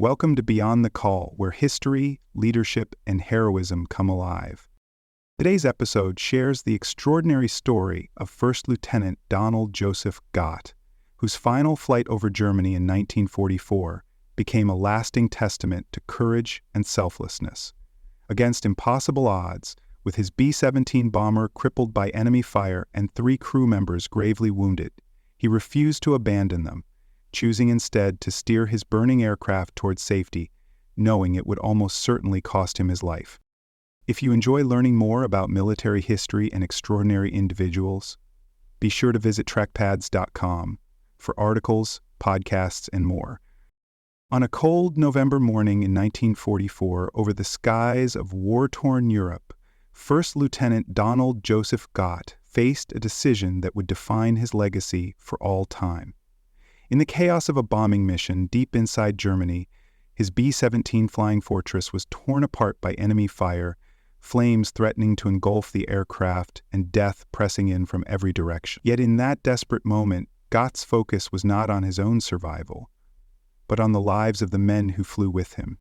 Welcome to Beyond the Call, where history, leadership, and heroism come alive. Today's episode shares the extraordinary story of First Lieutenant Donald Joseph Gott, whose final flight over Germany in 1944 became a lasting testament to courage and selflessness. Against impossible odds, with his B-17 bomber crippled by enemy fire and 3 crew members gravely wounded, he refused to abandon them, choosing instead to steer his burning aircraft towards safety, knowing it would almost certainly cost him his life. If you enjoy learning more about military history and extraordinary individuals, be sure to visit Trackpads.com for articles, podcasts, and more. On a cold November morning in 1944, over the skies of war-torn Europe, First Lieutenant Donald Joseph Gott faced a decision that would define his legacy for all time. In the chaos of a bombing mission deep inside Germany, his B-17 Flying Fortress was torn apart by enemy fire, flames threatening to engulf the aircraft, and death pressing in from every direction. Yet in that desperate moment, Gott's focus was not on his own survival, but on the lives of the men who flew with him.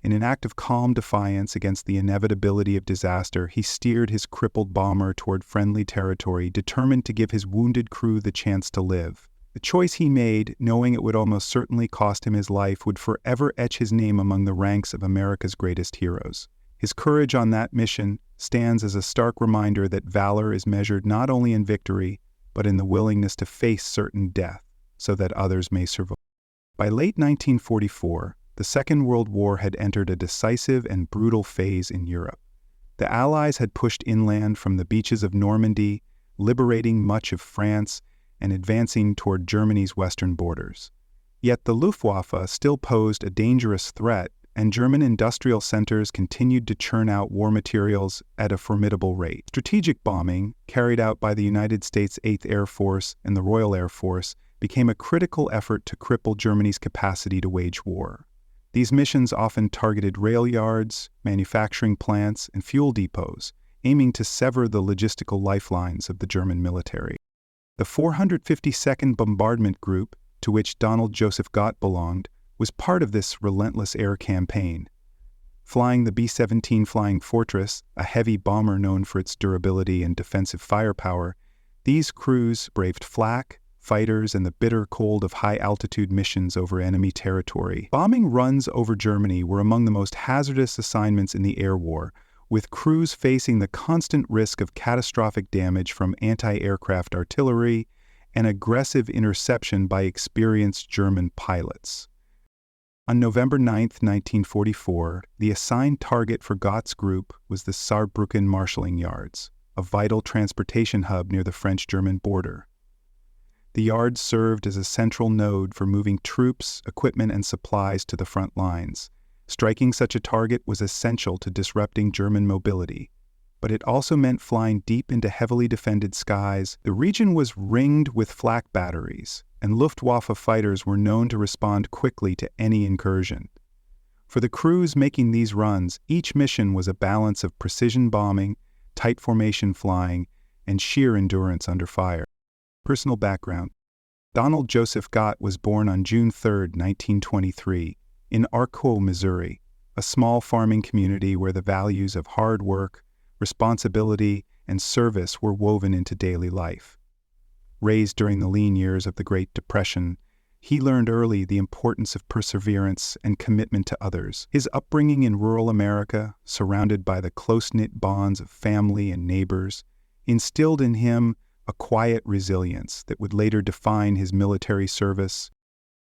In an act of calm defiance against the inevitability of disaster, he steered his crippled bomber toward friendly territory, determined to give his wounded crew the chance to live. The choice he made, knowing it would almost certainly cost him his life, would forever etch his name among the ranks of America's greatest heroes. His courage on that mission stands as a stark reminder that valor is measured not only in victory, but in the willingness to face certain death so that others may survive. By late 1944, the Second World War had entered a decisive and brutal phase in Europe. The Allies had pushed inland from the beaches of Normandy, liberating much of France and advancing toward Germany's western borders. Yet the Luftwaffe still posed a dangerous threat, and German industrial centers continued to churn out war materials at a formidable rate. Strategic bombing, carried out by the United States 8th Air Force and the Royal Air Force, became a critical effort to cripple Germany's capacity to wage war. These missions often targeted rail yards, manufacturing plants, and fuel depots, aiming to sever the logistical lifelines of the German military. The 452nd Bombardment Group, to which Donald Joseph Gott belonged, was part of this relentless air campaign. Flying the B-17 Flying Fortress, a heavy bomber known for its durability and defensive firepower, these crews braved flak, fighters, and the bitter cold of high-altitude missions over enemy territory. Bombing runs over Germany were among the most hazardous assignments in the air war, with crews facing the constant risk of catastrophic damage from anti-aircraft artillery and aggressive interception by experienced German pilots. On November 9, 1944, the assigned target for Gott's group was the Saarbrücken marshalling yards, a vital transportation hub near the French-German border. The yards served as a central node for moving troops, equipment, and supplies to the front lines. Striking such a target was essential to disrupting German mobility, but it also meant flying deep into heavily defended skies. The region was ringed with flak batteries, and Luftwaffe fighters were known to respond quickly to any incursion. For the crews making these runs, each mission was a balance of precision bombing, tight formation flying, and sheer endurance under fire. Personal background: Donald Joseph Gott was born on June 3, 1923, in Arco, Missouri, a small farming community where the values of hard work, responsibility, and service were woven into daily life. Raised during the lean years of the Great Depression, he learned early the importance of perseverance and commitment to others. His upbringing in rural America, surrounded by the close-knit bonds of family and neighbors, instilled in him a quiet resilience that would later define his military service.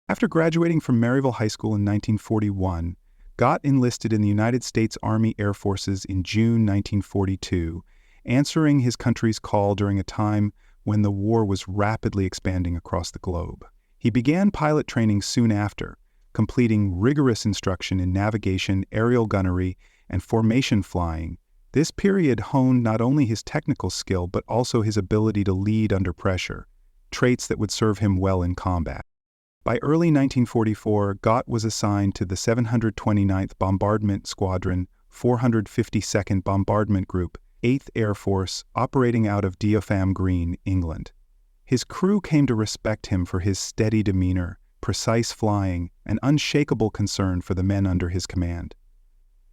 After graduating from Maryville High School in 1941, Gott enlisted in the United States Army Air Forces in June 1942, answering his country's call during a time when the war was rapidly expanding across the globe. He began pilot training soon after, completing rigorous instruction in navigation, aerial gunnery, and formation flying. This period honed not only his technical skill but also his ability to lead under pressure, traits that would serve him well in combat. By early 1944, Gott was assigned to the 729th Bombardment Squadron, 452nd Bombardment Group, 8th Air Force, operating out of Diopham Green, England. His crew came to respect him for his steady demeanor, precise flying, and unshakable concern for the men under his command.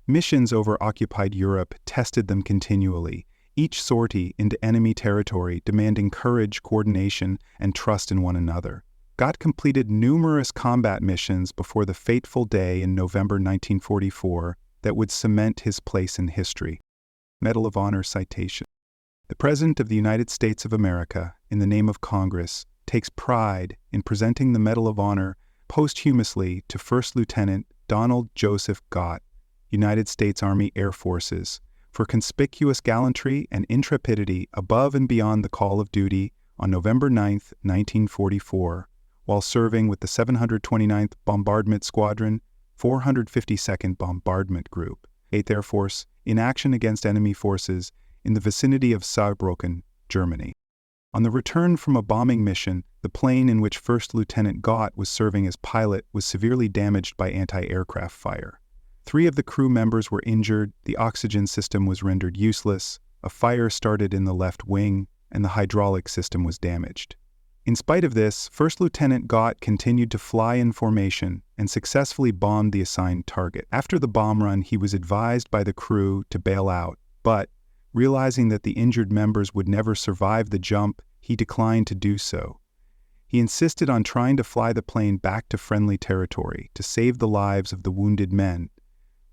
Missions over occupied Europe tested them continually, each sortie into enemy territory demanding courage, coordination, and trust in one another. Gott completed numerous combat missions before the fateful day in November 1944 that would cement his place in history. Medal of Honor citation. The President of the United States of America, in the name of Congress, takes pride in presenting the Medal of Honor posthumously to First Lieutenant Donald Joseph Gott, United States Army Air Forces, for conspicuous gallantry and intrepidity above and beyond the call of duty on November 9, 1944, while serving with the 729th Bombardment Squadron, 452nd Bombardment Group, 8th Air Force, in action against enemy forces in the vicinity of Saarbrücken, Germany. On the return from a bombing mission, the plane in which First Lieutenant Gott was serving as pilot was severely damaged by anti-aircraft fire. 3 of the crew members were injured, the oxygen system was rendered useless, a fire started in the left wing, and the hydraulic system was damaged. In spite of this, First Lieutenant Gott continued to fly in formation and successfully bombed the assigned target. After the bomb run, he was advised by the crew to bail out, but, realizing that the injured members would never survive the jump, he declined to do so. He insisted on trying to fly the plane back to friendly territory to save the lives of the wounded men.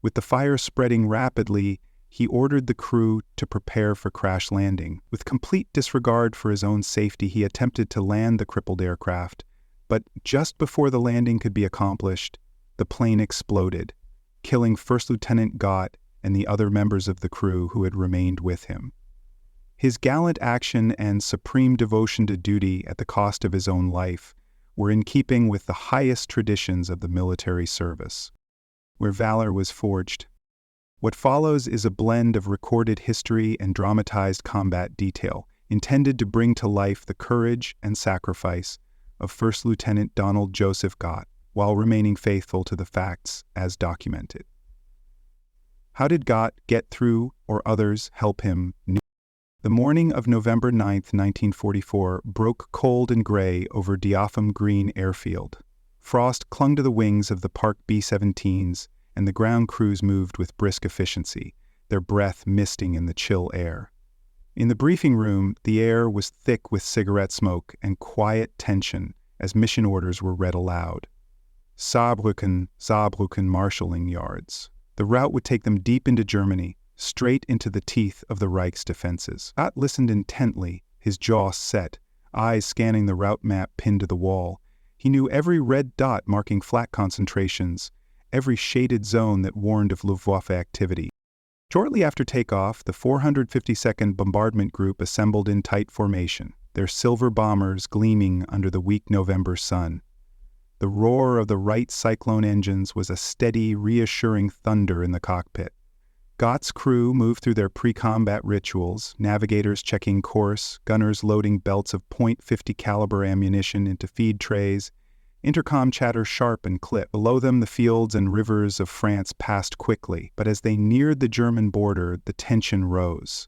With the fire spreading rapidly, he ordered the crew to prepare for crash landing. With complete disregard for his own safety, he attempted to land the crippled aircraft, but just before the landing could be accomplished, the plane exploded, killing First Lieutenant Gott and the other members of the crew who had remained with him. His gallant action and supreme devotion to duty at the cost of his own life were in keeping with the highest traditions of the military service, where valor was forged. What follows is a blend of recorded history and dramatized combat detail, intended to bring to life the courage and sacrifice of First Lieutenant Donald Joseph Gott, while remaining faithful to the facts as documented. How did Gott get through, or others help him? The morning of November 9, 1944, broke cold and gray over Diapham Green Airfield. Frost clung to the wings of the Park B-17s, and the ground crews moved with brisk efficiency, their breath misting in the chill air. In the briefing room, the air was thick with cigarette smoke and quiet tension as mission orders were read aloud. Saarbrücken marshalling yards. The route would take them deep into Germany, straight into the teeth of the Reich's defenses. Gott listened intently, his jaw set, eyes scanning the route map pinned to the wall. He knew every red dot marking flak concentrations, every shaded zone that warned of Luftwaffe activity. Shortly after takeoff, the 452nd Bombardment Group assembled in tight formation, their silver bombers gleaming under the weak November sun. The roar of the Wright Cyclone engines was a steady, reassuring thunder in the cockpit. Gott's crew moved through their pre-combat rituals, navigators checking course, gunners loading belts of .50 caliber ammunition into feed trays, intercom chatter sharp and clip. Below them, the fields and rivers of France passed quickly, but as they neared the German border, the tension rose.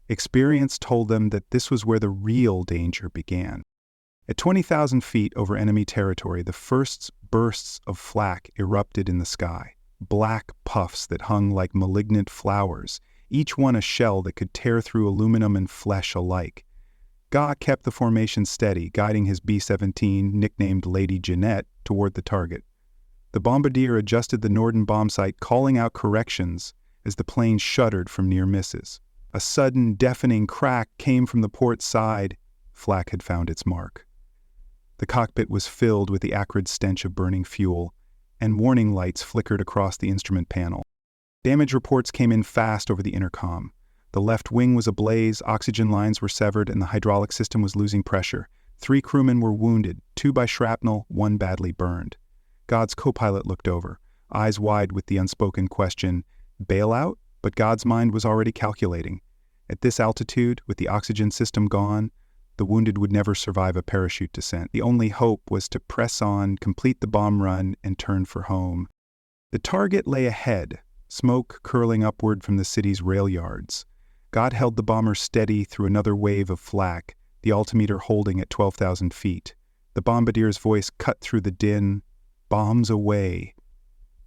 Experience told them that this was where the real danger began. At 20,000 feet over enemy territory, the first bursts of flak erupted in the sky, black puffs that hung like malignant flowers, each one a shell that could tear through aluminum and flesh alike. Gott kept the formation steady, guiding his B-17, nicknamed Lady Jeanette, toward the target. The bombardier adjusted the Norden bombsight, calling out corrections as the plane shuddered from near misses. A sudden, deafening crack came from the port side. Flak had found its mark. The cockpit was filled with the acrid stench of burning fuel, and warning lights flickered across the instrument panel. Damage reports came in fast over the intercom. The left wing was ablaze, oxygen lines were severed, and the hydraulic system was losing pressure. 3 crewmen were wounded, 2 by shrapnel, 1 badly burned. Gott's co-pilot looked over, eyes wide with the unspoken question, bailout? But Gott's mind was already calculating. At this altitude, with the oxygen system gone, the wounded would never survive a parachute descent. The only hope was to press on, complete the bomb run, and turn for home. The target lay ahead, smoke curling upward from the city's rail yards. Gott held the bomber steady through another wave of flak, the altimeter holding at 12,000 feet. The bombardier's voice cut through the din. "Bombs away."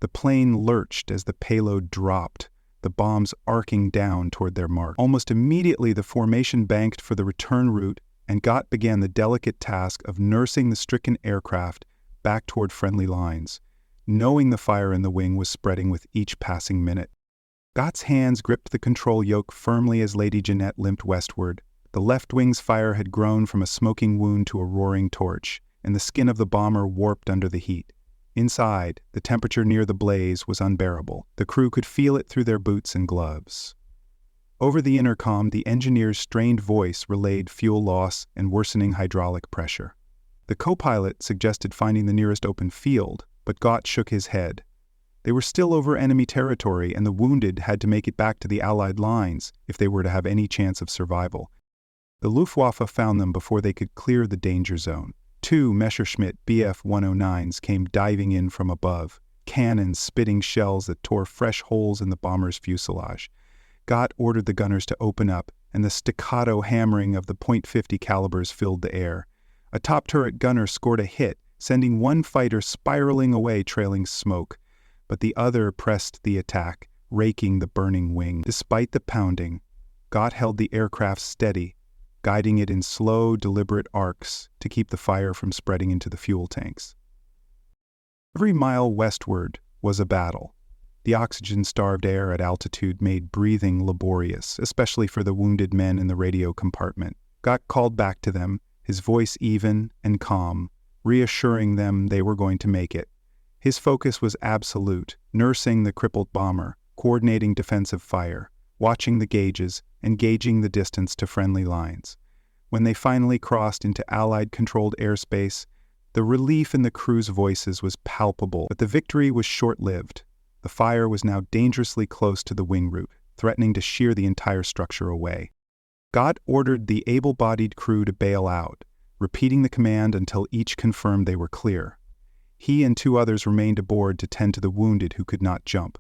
The plane lurched as the payload dropped, the bombs arcing down toward their mark. Almost immediately, the formation banked for the return route, and Gott began the delicate task of nursing the stricken aircraft back toward friendly lines, knowing the fire in the wing was spreading with each passing minute. Gott's hands gripped the control yoke firmly as Lady Jeanette limped westward. The left wing's fire had grown from a smoking wound to a roaring torch, and the skin of the bomber warped under the heat. Inside, the temperature near the blaze was unbearable. The crew could feel it through their boots and gloves. Over the intercom, the engineer's strained voice relayed fuel loss and worsening hydraulic pressure. The co-pilot suggested finding the nearest open field, but Gott shook his head. They were still over enemy territory, and the wounded had to make it back to the Allied lines if they were to have any chance of survival. The Luftwaffe found them before they could clear the danger zone. 2 Messerschmitt Bf-109s came diving in from above, cannons spitting shells that tore fresh holes in the bomber's fuselage. Gott ordered the gunners to open up, and the staccato hammering of the .50 calibers filled the air. A top turret gunner scored a hit, sending one fighter spiraling away trailing smoke, but the other pressed the attack, raking the burning wing. Despite the pounding, Gott held the aircraft steady, guiding it in slow, deliberate arcs to keep the fire from spreading into the fuel tanks. Every mile westward was a battle. The oxygen-starved air at altitude made breathing laborious, especially for the wounded men in the radio compartment. Gott called back to them, his voice even and calm, reassuring them they were going to make it. His focus was absolute, nursing the crippled bomber, coordinating defensive fire, watching the gauges, and gauging the distance to friendly lines. When they finally crossed into Allied-controlled airspace, the relief in the crew's voices was palpable, but the victory was short-lived. The fire was now dangerously close to the wing route, threatening to shear the entire structure away. Gott ordered the able-bodied crew to bail out, repeating the command until each confirmed they were clear. He and 2 others remained aboard to tend to the wounded who could not jump.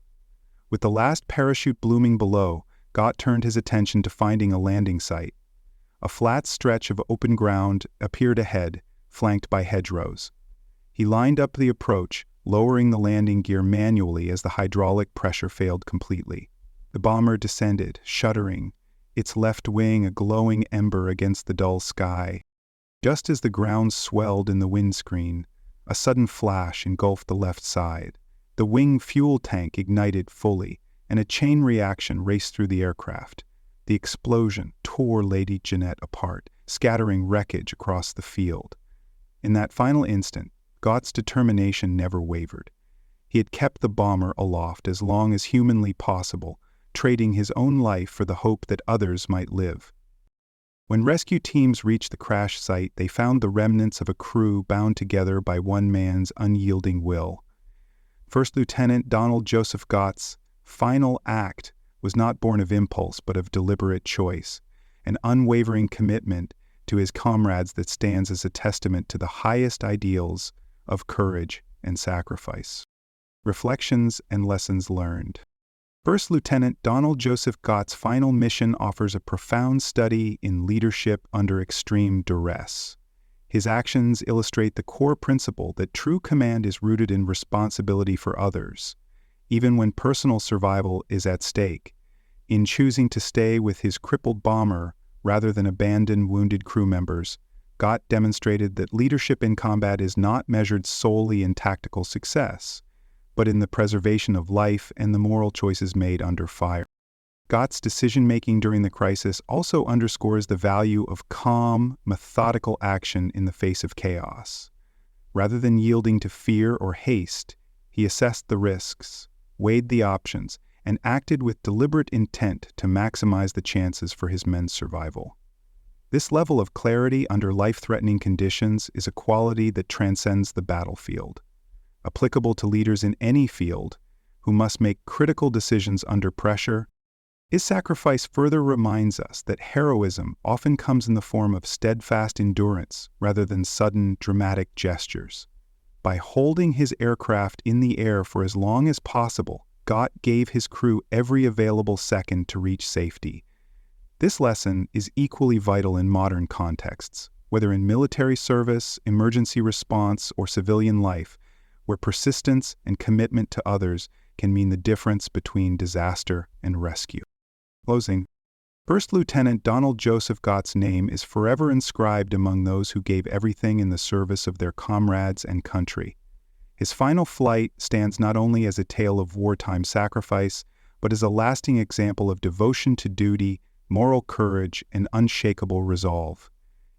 With the last parachute blooming below, Gott turned his attention to finding a landing site. A flat stretch of open ground appeared ahead, flanked by hedgerows. He lined up the approach, lowering the landing gear manually as the hydraulic pressure failed completely. The bomber descended, shuddering, its left wing a glowing ember against the dull sky. Just as the ground swelled in the windscreen, a sudden flash engulfed the left side. The wing fuel tank ignited fully, and a chain reaction raced through the aircraft. The explosion tore Lady Jeanette apart, scattering wreckage across the field. In that final instant, Gott's determination never wavered. He had kept the bomber aloft as long as humanly possible, trading his own life for the hope that others might live. When rescue teams reached the crash site, they found the remnants of a crew bound together by one man's unyielding will. First Lieutenant Donald Joseph Gott's final act was not born of impulse but of deliberate choice, an unwavering commitment to his comrades that stands as a testament to the highest ideals of courage and sacrifice. Reflections and lessons learned. First Lieutenant Donald Joseph Gott's final mission offers a profound study in leadership under extreme duress. His actions illustrate the core principle that true command is rooted in responsibility for others, even when personal survival is at stake. In choosing to stay with his crippled bomber rather than abandon wounded crew members, Gott demonstrated that leadership in combat is not measured solely in tactical success, but in the preservation of life and the moral choices made under fire. Gott's decision-making during the crisis also underscores the value of calm, methodical action in the face of chaos. Rather than yielding to fear or haste, he assessed the risks, weighed the options, and acted with deliberate intent to maximize the chances for his men's survival. This level of clarity under life-threatening conditions is a quality that transcends the battlefield, applicable to leaders in any field who must make critical decisions under pressure. His sacrifice further reminds us that heroism often comes in the form of steadfast endurance rather than sudden, dramatic gestures. By holding his aircraft in the air for as long as possible, Gott gave his crew every available second to reach safety. This lesson is equally vital in modern contexts, whether in military service, emergency response, or civilian life, where persistence and commitment to others can mean the difference between disaster and rescue. Closing. First Lieutenant Donald Joseph Gott's name is forever inscribed among those who gave everything in the service of their comrades and country. His final flight stands not only as a tale of wartime sacrifice, but as a lasting example of devotion to duty, moral courage, and unshakable resolve.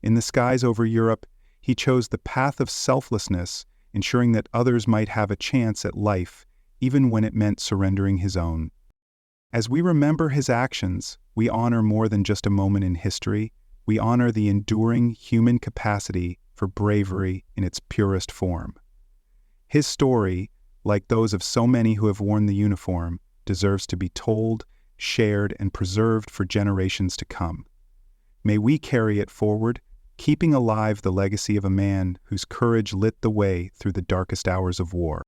In the skies over Europe, he chose the path of selflessness, ensuring that others might have a chance at life, even when it meant surrendering his own. As we remember his actions, we honor more than just a moment in history. We honor the enduring human capacity for bravery in its purest form. His story, like those of so many who have worn the uniform, deserves to be told, shared, and preserved for generations to come. May we carry it forward, keeping alive the legacy of a man whose courage lit the way through the darkest hours of war.